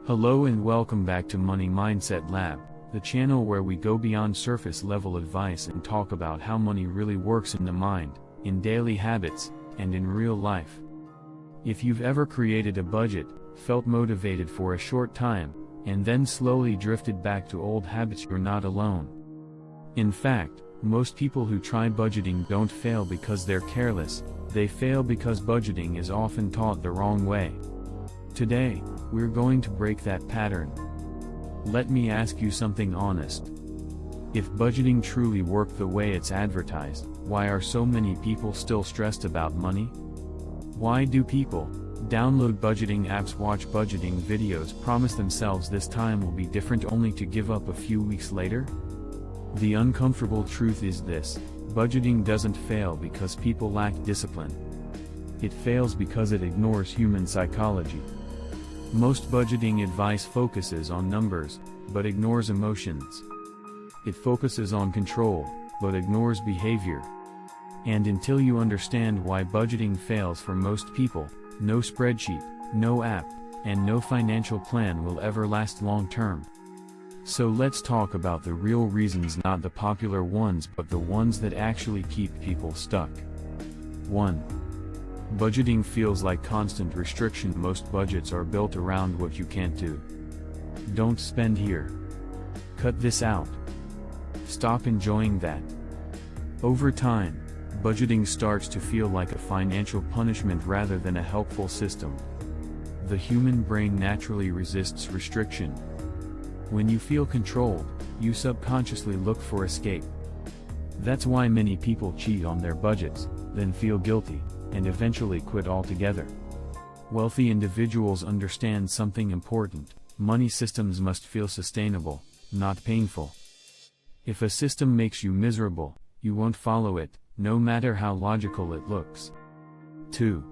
Hello and welcome back to Money Mindset Lab, the channel where we go beyond surface level advice and talk about how money really works in the mind, in daily habits, and in real life. If you've ever created a budget, felt motivated for a short time, and then slowly drifted back to old habits, you're not alone. In fact, most people who try budgeting don't fail because they're careless, they fail because budgeting is often taught the wrong way. Today, we're going to break that pattern. Let me ask you something honest. If budgeting truly worked the way it's advertised, why are so many people still stressed about money? Why do people download budgeting apps, watch budgeting videos, promise themselves this time will be different only to give up a few weeks later? The uncomfortable truth is this: budgeting doesn't fail because people lack discipline. It fails because it ignores human psychology. Most budgeting advice focuses on numbers, but ignores emotions. It focuses on control, but ignores behavior. And until you understand why budgeting fails for most people, no spreadsheet, no app, and no financial plan will ever last long term. So let's talk about the real reasons, not the popular ones but the ones that actually keep people stuck. 1. Budgeting feels like constant restriction. Most budgets are built around what you can't do. Don't spend here. Cut this out. Stop enjoying that. Over time, budgeting starts to feel like a financial punishment rather than a helpful system. The human brain naturally resists restriction. When you feel controlled, you subconsciously look for escape. That's why many people cheat on their budgets, then feel guilty, and eventually quit altogether. Wealthy individuals understand something important: money systems must feel sustainable, not painful. If a system makes you miserable, you won't follow it, no matter how logical it looks. 2.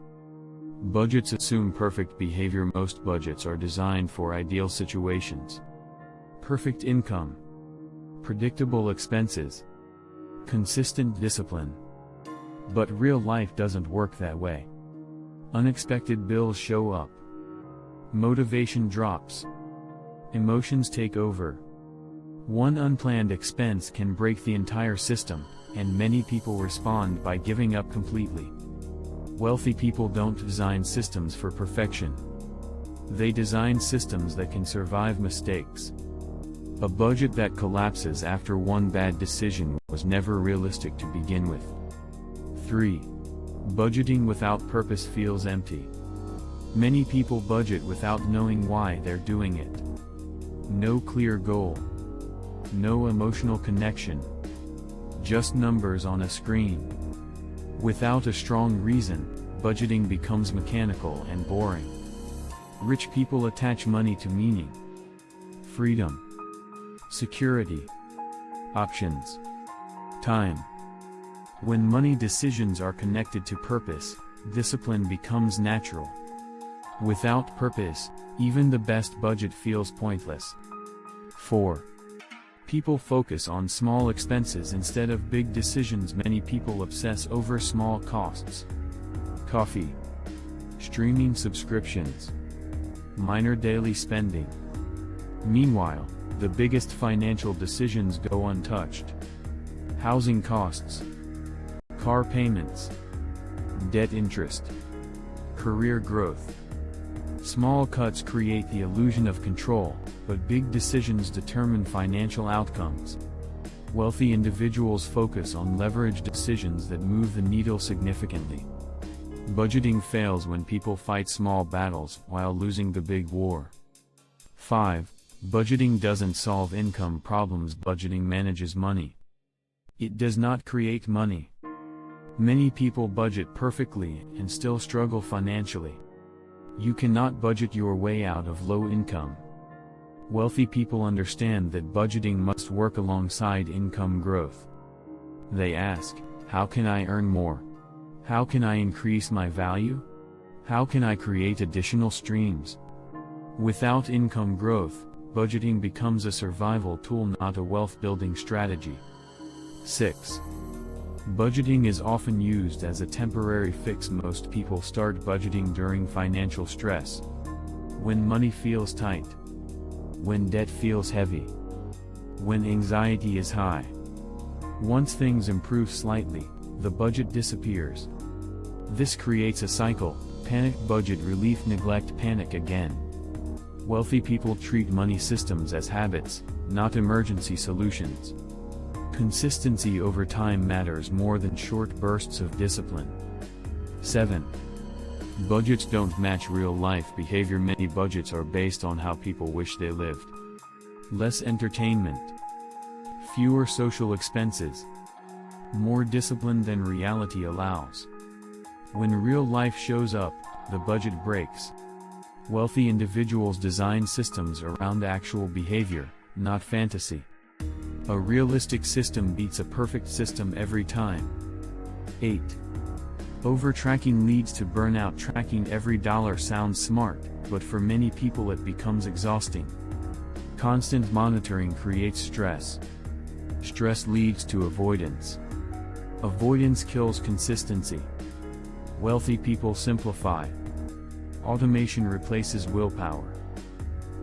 Budgets assume perfect behavior. Most budgets are designed for ideal situations. Perfect income, predictable expenses, consistent discipline. But real life doesn't work that way. Unexpected bills show up. Motivation drops. Emotions take over. One unplanned expense can break the entire system, and many people respond by giving up completely. Wealthy people don't design systems for perfection. They design systems that can survive mistakes. A budget that collapses after one bad decision was never realistic to begin with. 3. Budgeting without purpose feels empty. Many people budget without knowing why they're doing it. No clear goal. No emotional connection. Just numbers on a screen. Without a strong reason, budgeting becomes mechanical and boring. Rich people attach money to meaning, freedom, security, options, time. When money decisions are connected to purpose, discipline becomes natural. Without purpose, even the best budget feels pointless. 4. People focus on small expenses instead of big decisions. Many people obsess over small costs. Coffee, streaming subscriptions, minor daily spending. Meanwhile, the biggest financial decisions go untouched. Housing costs, car payments, debt interest, career growth. Small cuts create the illusion of control, but big decisions determine financial outcomes. Wealthy individuals focus on leveraged decisions that move the needle significantly. Budgeting fails when people fight small battles while losing the big war. 5. Budgeting doesn't solve income problems. Budgeting manages money. It does not create money. Many people budget perfectly and still struggle financially. You cannot budget your way out of low income. Wealthy people understand that budgeting must work alongside income growth. They ask, how can I earn more? How can I increase my value? How can I create additional streams? Without income growth, budgeting becomes a survival tool, not a wealth-building strategy. 6. Budgeting is often used as a temporary fix. Most people start budgeting during financial stress. When money feels tight, when debt feels heavy, when anxiety is high. Once things improve slightly, the budget disappears. This creates a cycle: panic, budget relief, neglect, panic again. Wealthy people treat money systems as habits, not emergency solutions. Consistency over time matters more than short bursts of discipline. 7. Budgets don't match real-life behavior. Many budgets are based on how people wish they lived. Less entertainment, fewer social expenses, more discipline than reality allows. When real life shows up, the budget breaks. Wealthy individuals design systems around actual behavior, not fantasy. A realistic system beats a perfect system every time. 8. Over-tracking leads to burnout. Tracking every dollar sounds smart, but for many people it becomes exhausting. Constant monitoring creates stress. Stress leads to avoidance. Avoidance kills consistency. Wealthy people simplify. Automation replaces willpower.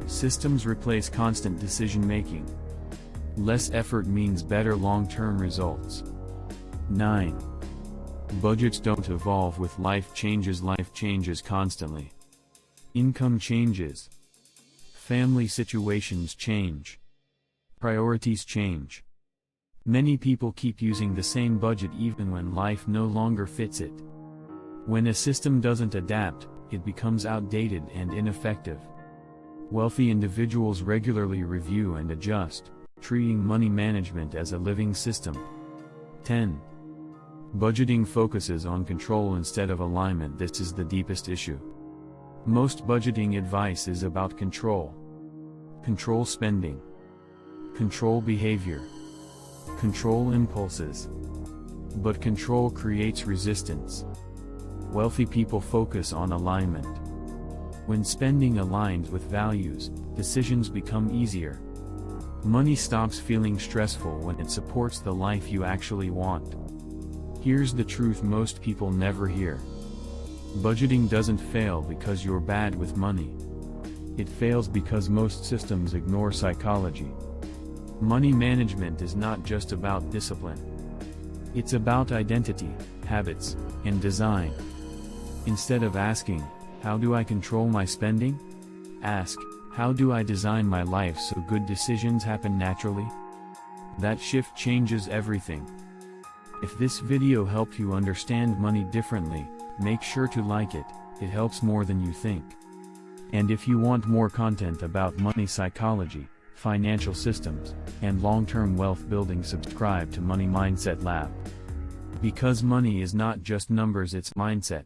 Systems replace constant decision-making. Less effort means better long-term results. 9. Budgets don't evolve with life changes. Life changes constantly. Income changes. Family situations change. Priorities change. Many people keep using the same budget even when life no longer fits it. When a system doesn't adapt, it becomes outdated and ineffective. Wealthy individuals regularly review and adjust, treating money management as a living system. 10. Budgeting focuses on control instead of alignment. This is the deepest issue. Most budgeting advice is about control. Control spending. Control behavior. Control impulses. But control creates resistance. Wealthy people focus on alignment. When spending aligns with values, decisions become easier. Money stops feeling stressful when it supports the life you actually want. Here's the truth most people never hear. Budgeting doesn't fail because you're bad with money. It fails because most systems ignore psychology. Money management is not just about discipline. It's about identity, habits, and design. Instead of asking, "How do I control my spending?" ask, "How do I design my life so good decisions happen naturally?" That shift changes everything. If this video helped you understand money differently, make sure to like it. It helps more than you think. And if you want more content about money psychology, financial systems, and long-term wealth building, subscribe to Money Mindset Lab. Because money is not just numbers, it's mindset.